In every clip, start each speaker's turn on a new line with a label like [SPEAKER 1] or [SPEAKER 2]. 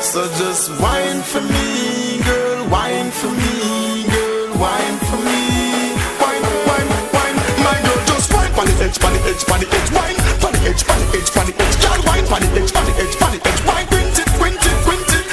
[SPEAKER 1] So just wine for me, girl, wine for me, girl, wine for me. Wine, wine, wine, my girl, just wine on the edge, on the edge, on the edge, wine, on the edge, on the edge, on the edge, girl, wine on the edge, on the edge, on the edge, wine, quint it, quint it, quint it,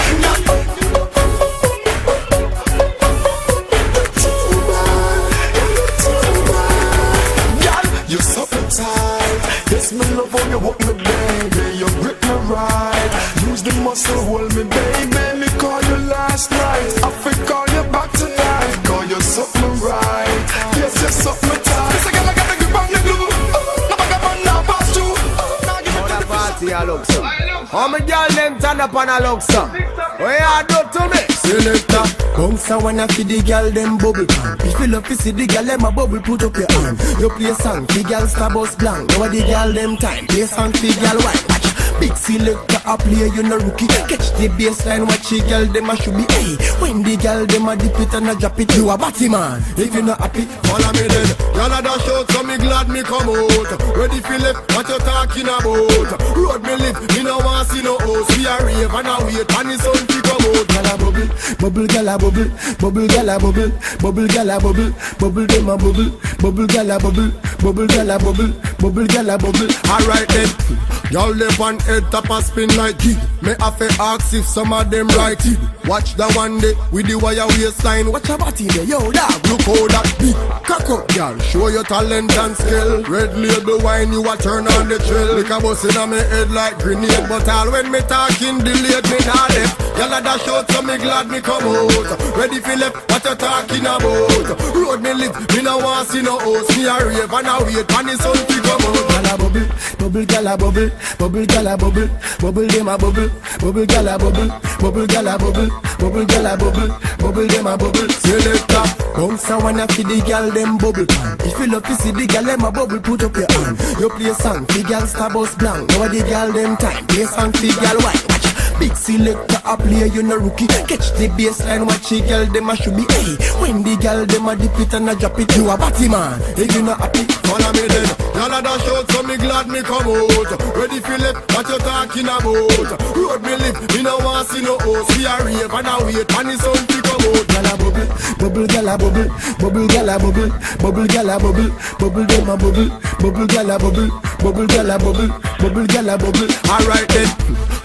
[SPEAKER 1] girl, you're so tight. Yes, me love how you walk me, baby. You grip me right. Use the muscle, hold me, baby. Me call you last night. I feel call you back tonight. Call you something right. Yes, you're something tight. This girl I got the grip on the glue. Now I got one now pass you. How
[SPEAKER 2] that party I look so? How my girl them turn up and I look so? What you do to me? Selector, bounce when I feed the girl them bubble pan. If you love to see the girl them a bubble, put up your hand. You play a song, the girl star bus blank. Now the girl them time, play a song, the girl white. Watch, big selector a play, you no rookie. Catch the baseline, watch the girl them a should be. Hey, when the girl them a dip it and a drop it, you a batty man. If you not happy, follow me then. Y'all a dash out, so me glad me come out. Ready for left, what you talking about? Road me live, me no want see no house. We a rave and a wait, and the sun to come out. Gyal a bubble, bubble gyal a bubble, bubble gyal a bubble, bubble gyal a bubble, bubble dem a bubble, bubble gyal a bubble, bubble gyal a bubble, bubble gyal a bubble. Alright then, y'all live on head top a spin like it. Me have to ask if some of them right it. Watch the one day with the wire waistline. Watch your body there, yo dog. Look how that big cock up, y'all. Show your talent and skill. Red label wine, you a turn on the trail. Like a bus in my head like grenade, but all when me talking delayed me not left. Y'all a dash out, so me glad me come out. Ready for left, what you talking about? Road me live, me no want see no house. Me a rave and a wait, and the sun to come out. Gyal a bubble, bubble gyal a bubble, bubble gyal a bubble, bubble dem a bubble, bubble gyal a bubble, bubble gyal a bubble, bubble gyal a bubble, bubble dem a bubble. Selector, bounce a wanna feed the gyal them bubble pan. If you love to see the gyal them a bubble, put up your hand. You play a song, the gyal star bus blank. Now the gyal them time, play a song, the gyal white. Watch, big selector a play, you no rookie. Catch the baseline, watch the gyal them a should be. Hey, when the gyal them a dip it and a drop it, you a batty man. If you not happy, follow me then. Y'all a dash out, so me glad me come out. Ready for left, what you talking about? Road me live, me no want see no house. We a rave and a wait, and the sun to come out. Gyal a bubble, bubble gyal a bubble, bubble gyal a bubble, bubble gyal a bubble, bubble dem a bubble, bubble gyal a bubble, bubble gyal a bubble, bubble gyal a bubble. Alright then,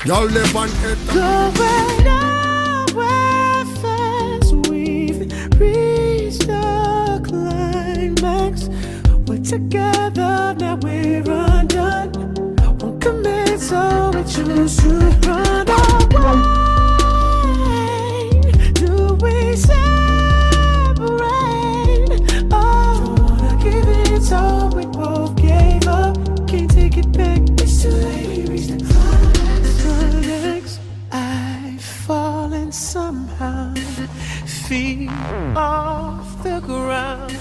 [SPEAKER 2] y'all live on it.
[SPEAKER 3] Going nowhere fast, we've reached the climax. We're together, now we're undone. Won't commit, so we choose to run away. Do we separate? Oh, don't wanna give it, so we both gave up. Can't take it back, it's too late. Reach the climax. I've fallen somehow, feet off the ground.